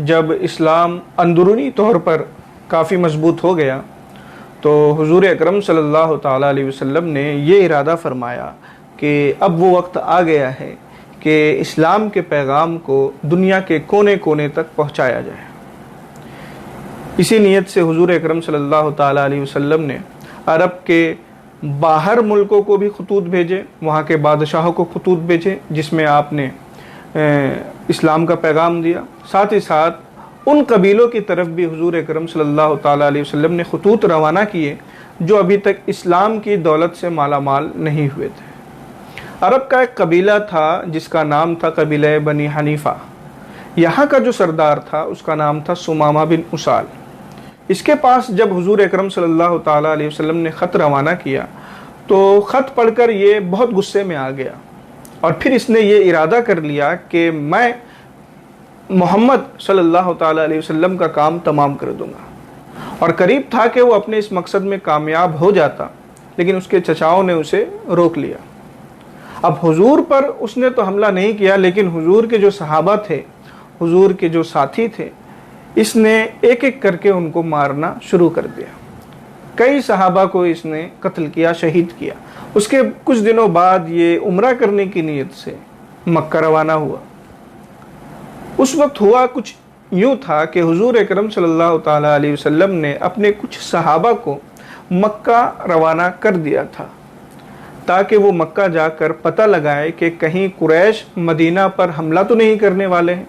जब इस्लाम अंदरूनी तौर पर काफ़ी मजबूत हो गया तो हुजूर अकरम सल्लल्लाहु ताला अलैहि वसल्लम ने ये इरादा फरमाया कि अब वो वक्त आ गया है कि इस्लाम के पैगाम को दुनिया के कोने कोने तक पहुँचाया जाए। इसी नीयत से हुजूर अकरम सल्लल्लाहु ताला अलैहि वसल्लम ने अरब के बाहर मुल्कों को भी खतूत भेजे, वहाँ के बादशाहों को खतूत भेजे जिसमें आपने इस्लाम का पैगाम दिया। साथ ही साथ उन कबीलों की तरफ भी हुजूर अकरम सल्लल्लाहु ताला अलैहि वसल्लम ने खतूत रवाना किए जो अभी तक इस्लाम की दौलत से मालामाल नहीं हुए थे। अरब का एक कबीला था जिसका नाम था कबीला बनी हनीफा। यहाँ का जो सरदार था उसका नाम था सुमामा बिन उसाल। इसके पास जब हुजूर अकरम सल्लल्लाहु ताला अलैहि वसल्लम ने ख़त रवाना किया तो ख़त पढ़कर ये बहुत गुस्से में आ गया और फिर इसने ये इरादा कर लिया कि मैं मोहम्मद सल्लल्लाहु ताला अलैहि वसल्लम का काम तमाम कर दूंगा। और करीब था कि वो अपने इस मकसद में कामयाब हो जाता, लेकिन उसके चचाओं ने उसे रोक लिया। अब हुजूर पर उसने तो हमला नहीं किया, लेकिन हुजूर के जो सहाबा थे, हुजूर के जो साथी थे, इसने एक एक करके उनको मारना शुरू कर दिया। कई सहाबा को इसने कत्ल किया, शहीद किया। उसके कुछ दिनों बाद ये उम्रा करने की नीयत से मक्का रवाना हुआ। उस वक्त हुआ कुछ यूँ था कि हुजूर अकरम सल्लल्लाहु ताला अलैहि वसल्लम ने अपने कुछ सहाबा को मक्का रवाना कर दिया था ताकि वो मक्का जाकर पता लगाए कि कहीं कुरैश मदीना पर हमला तो नहीं करने वाले हैं।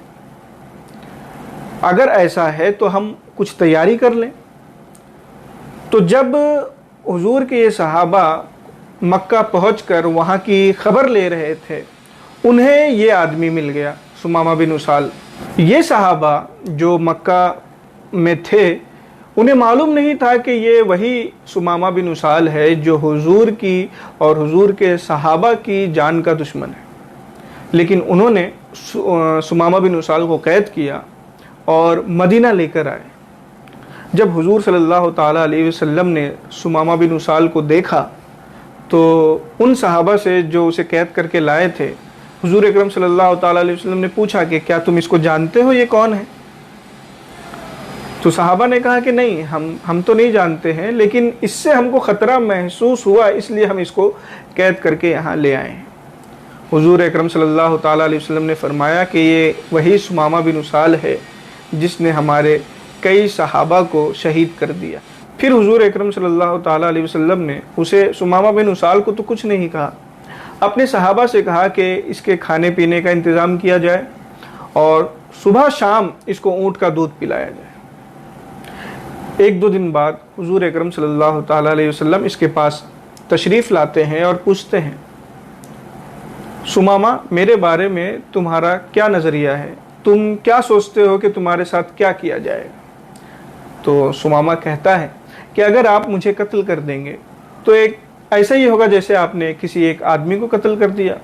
अगर ऐसा है तो हम कुछ तैयारी कर लें। तो जब हुजूर के ये सहाबा मक्का पहुंचकर वहाँ की खबर ले रहे थे, उन्हें ये आदमी मिल गया, सुमामा बिन उसाल। ये सहाबा जो मक्का में थे, उन्हें मालूम नहीं था कि ये वही सुमामा बिन उसाल है जो हुजूर की और हुजूर के सहाबा की जान का दुश्मन है। लेकिन उन्होंने सुमामा बिन उसाल को कैद किया और मदीना लेकर आए। जब हुजूर सल्लल्लाहु ताला अलैहि वसल्लम ने सुमामा बिन उसाल को देखा तो उन सहाबा से जो उसे कैद करके लाए थे, हुजूर अकरम सल्लल्लाहु ताला अलैहि वसल्लम ने पूछा कि क्या तुम इसको जानते हो, ये कौन है? तो सहाबा ने कहा कि नहीं, हम तो नहीं जानते हैं, लेकिन इससे हमको ख़तरा महसूस हुआ, इसलिए हम इसको कैद करके यहाँ ले आए हैं। हुजूर अकरम सल्लल्लाहु ताला अलैहि वसल्लम ने फरमाया कि ये वही सुमामा बिन उसाल है जिसने हमारे कई सहाबा को शहीद कर दिया। फिर हुजूर अकरम सल्लल्लाहु ताला अलैहि वसल्लम ने उसे सुमामा बिन उसाल को तो कुछ नहीं कहा, अपने सहाबा से कहा कि इसके खाने पीने का इंतज़ाम किया जाए और सुबह शाम इसको ऊँट का दूध पिलाया जाए। एक दो दिन बाद हुजूर अकरम सल्लल्लाहु ताला अलैहि वसल्लम इसके पास तशरीफ़ लाते हैं और पूछते हैं, सुमामा, मेरे बारे में तुम्हारा क्या नज़रिया है? तुम क्या सोचते हो कि तुम्हारे साथ क्या किया जाएगा? तो सुमामा कहता है कि अगर आप मुझे कत्ल कर देंगे तो एक ऐसा ही होगा जैसे आपने किसी एक आदमी को कत्ल कर दिया,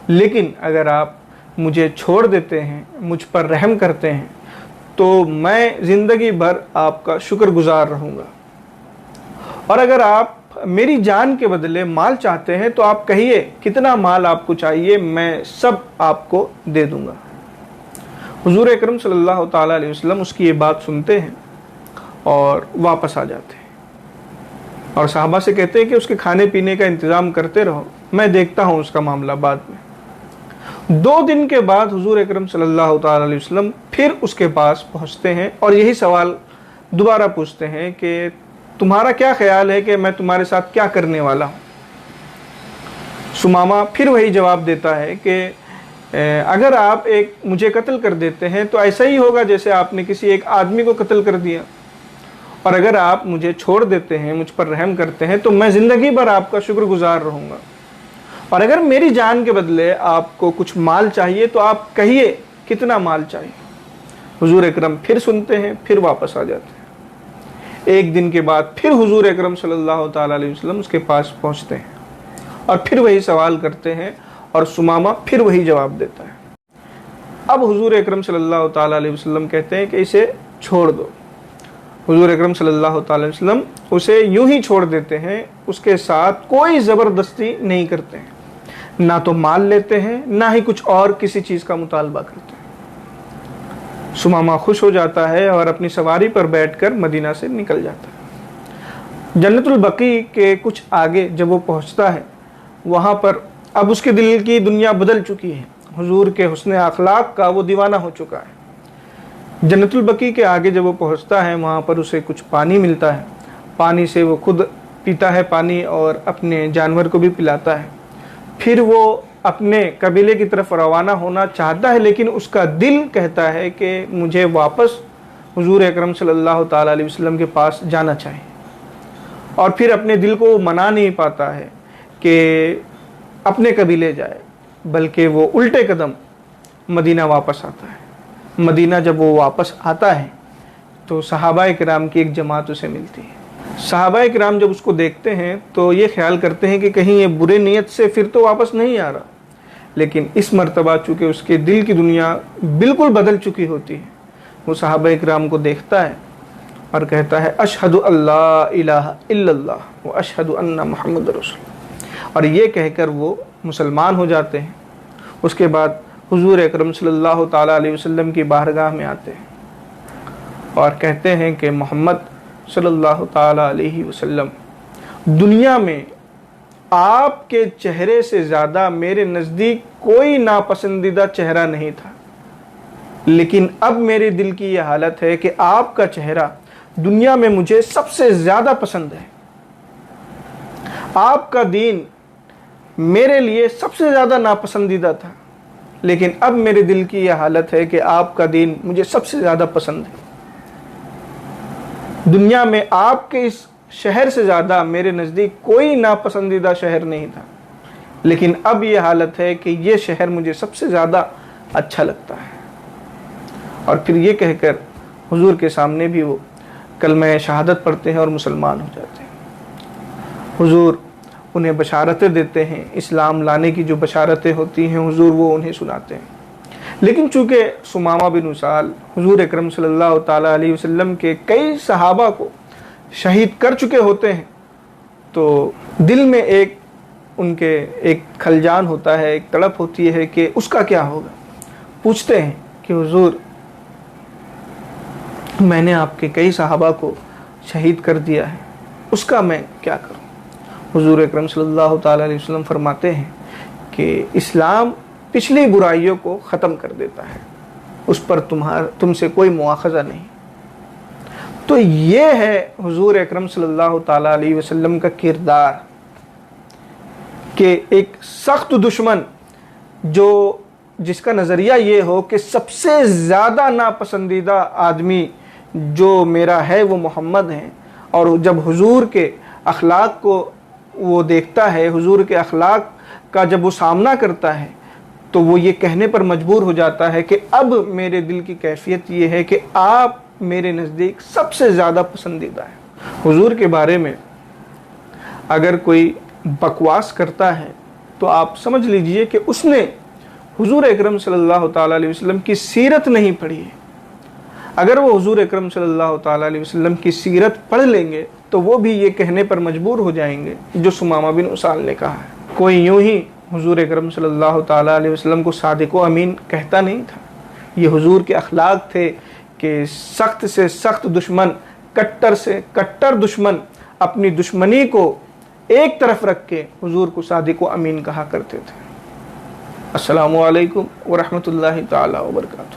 लेकिन अगर आप मुझे छोड़ देते हैं, मुझ पर रहम करते हैं, तो मैं ज़िंदगी भर आपका शुक्रगुजार रहूँगा। और अगर आप मेरी जान के बदले माल चाहते हैं तो आप कहिए कितना माल आपको चाहिए, मैं सब आपको दे दूँगा। हुजूर अकरम सल्लल्लाहु ताला अलैहि वसल्लम उसकी ये बात सुनते हैं और वापस आ जाते हैं और सहाबा से कहते हैं कि उसके खाने पीने का इंतज़ाम करते रहो, मैं देखता हूँ उसका मामला बाद में। 2 दिन के बाद हुजूर अकरम सल्लल्लाहु ताला अलैहि वसल्लम फिर उसके पास पहुँचते हैं और यही सवाल दोबारा पूछते हैं कि तुम्हारा क्या ख्याल है कि मैं तुम्हारे साथ क्या करने वाला हूँ? सुमामा फिर वही जवाब देता है कि अगर आप मुझे कत्ल कर देते हैं तो ऐसा ही होगा जैसे आपने किसी एक आदमी को कत्ल कर दिया, और अगर आप मुझे छोड़ देते हैं, मुझ पर रहम करते हैं, तो मैं ज़िंदगी भर आपका शुक्रगुजार रहूँगा। और अगर मेरी जान के बदले आपको कुछ माल चाहिए तो आप कहिए कितना माल चाहिए। हुजूर अकरम फिर सुनते हैं, फिर वापस आ जाते हैं। एक दिन के बाद फिर हुजूर अकरम सल्लल्लाहु ताला अलैहि वसल्लम उसके पास पहुँचते हैं और फिर वही सवाल करते हैं और सुमामा फिर वही जवाब देता है। अब हुजूर अकरम सल्लल्लाहु ताला अलैहि वसल्लम कहते हैं कि इसे छोड़ दो। हुजूर अकरम सल्लल्लाहु ताला अलैहि वसल्लम उसे यूं ही छोड़ देते हैं, उसके साथ कोई ज़बरदस्ती नहीं करते हैं, ना तो माल लेते हैं, ना ही कुछ और किसी चीज़ का मुतालबा करते हैं। सुमामा खुश हो जाता है और अपनी सवारी पर बैठकर मदीना से निकल जाता है। जन्नतुल बकी के कुछ आगे जब वो पहुंचता है, वहाँ पर अब उसके दिल की दुनिया बदल चुकी है। हुजूर के हुस्न अखलाक का वो दीवाना हो चुका है। जन्नतुल बकी के आगे जब वो पहुंचता है, वहाँ पर उसे कुछ पानी मिलता है। पानी से वो खुद पीता है पानी और अपने जानवर को भी पिलाता है। फिर वो अपने कबीले की तरफ रवाना होना चाहता है, लेकिन उसका दिल कहता है कि मुझे वापस हुजूर अकरम सल्लल्लाहु ताला अलैहि वसल्लम के पास जाना चाहिए। और फिर अपने दिल को मना नहीं पाता है कि अपने कबीले जाए, बल्कि वो उल्टे कदम मदीना वापस आता है। मदीना जब वो वापस आता है तो सहाबाए किराम की एक जमात उसे मिलती है। सहाबाए किराम जब उसको देखते हैं तो ये ख्याल करते हैं कि कहीं ये बुरे नीयत से फिर तो वापस नहीं आ रहा, लेकिन इस मर्तबा चूँकि उसके दिल की दुनिया बिल्कुल बदल चुकी होती है, वो सहाबाए किराम को देखता है और कहता है अशहदु अल्ला इलाहा इल्लल्लाह व अशहदु अन्ना मुहम्मद रसूल, और ये कहकर वो मुसलमान हो जाते हैं। उसके बाद हुजूर अकरम सल्लल्लाहु ताला अलैहि वसल्लम की बारगाह में आते हैं और कहते हैं कि मोहम्मद सल्लल्लाहु ताला अलैहि वसल्लम, दुनिया में आपके चेहरे से ज़्यादा मेरे नज़दीक कोई नापसंदीदा चेहरा नहीं था, लेकिन अब मेरे दिल की यह हालत है कि आपका चेहरा दुनिया में मुझे सबसे ज़्यादा पसंद है। आपका दीन मेरे लिए सबसे ज़्यादा नापसंदीदा था, लेकिन अब मेरे दिल की यह हालत है कि आपका दीन मुझे सबसे ज़्यादा पसंद है। दुनिया में आपके इस शहर से ज़्यादा मेरे नज़दीक कोई नापसंदीदा शहर नहीं था, लेकिन अब यह हालत है कि ये शहर मुझे सबसे ज़्यादा अच्छा लगता है। और फिर ये कहकर हुजूर के सामने भी वो कलमा शहादत पढ़ते हैं और मुसलमान हो जाते हैं। हुजूर उन्हें बशारतें देते हैं, इस्लाम लाने की जो बशारतें होती हैं हुजूर वो उन्हें सुनाते हैं। लेकिन चूँकि सुमामा बिन उसाल हुजूर अकरम सल्लल्लाहु ताला अलैहि वसल्लम के कई सहाबा को शहीद कर चुके होते हैं, तो दिल में उनके एक खलजान होता है, एक तड़प होती है कि उसका क्या होगा। पूछते हैं कि हुजूर, मैंने आपके कई सहाबा को शहीद कर दिया है, उसका मैं क्या करूं। हुजूर अकरम सल्लल्लाहु ताला अलैहि वसल्लम फरमाते हैं कि इस्लाम पिछली बुराइयों को ख़त्म कर देता है, उस पर तुमसे कोई मुआखज़ा नहीं। तो ये है हुजूर अकरम सल्लल्लाहु ताला अलैहि वसल्लम का किरदार कि एक सख्त दुश्मन जिसका नज़रिया ये हो कि सबसे ज़्यादा नापसंदीदा आदमी जो मेरा है वो मोहम्मद हैं, और जब हुजूर के अखलाक को वो देखता है, हुजूर के अखलाक का जब वो सामना करता है, तो वो ये कहने पर मजबूर हो जाता है कि अब मेरे दिल की कैफियत ये है कि आप मेरे नज़दीक सबसे ज़्यादा पसंदीदा है। हुजूर के बारे में अगर कोई बकवास करता है तो आप समझ लीजिए कि उसने हुजूर अकरम सल्लल्लाहु ताला अलैहि वसल्लम की सीरत नहीं पढ़ी है। अगर वो हुजूर अकरम सल्लल्लाहु ताला अलैहि वसल्लम की सीरत पढ़ लेंगे तो वो भी ये कहने पर मजबूर हो जाएंगे जो सुमामा बिन उसाल ने कहा है। कोई यूं ही हुजूर अकरम सल्लल्लाहु ताला अलैहि वसल्लम को सादिक व अमीन कहता नहीं था। ये हुजूर के अखलाक थे कि सख्त से सख्त दुश्मन, कट्टर से कट्टर दुश्मन अपनी दुश्मनी को एक तरफ रख के हुजूर को सादिक व अमीन कहा करते थे। अस्सलामु अलैकुम व रहमतुल्लाहि ताला व बरकातुहू।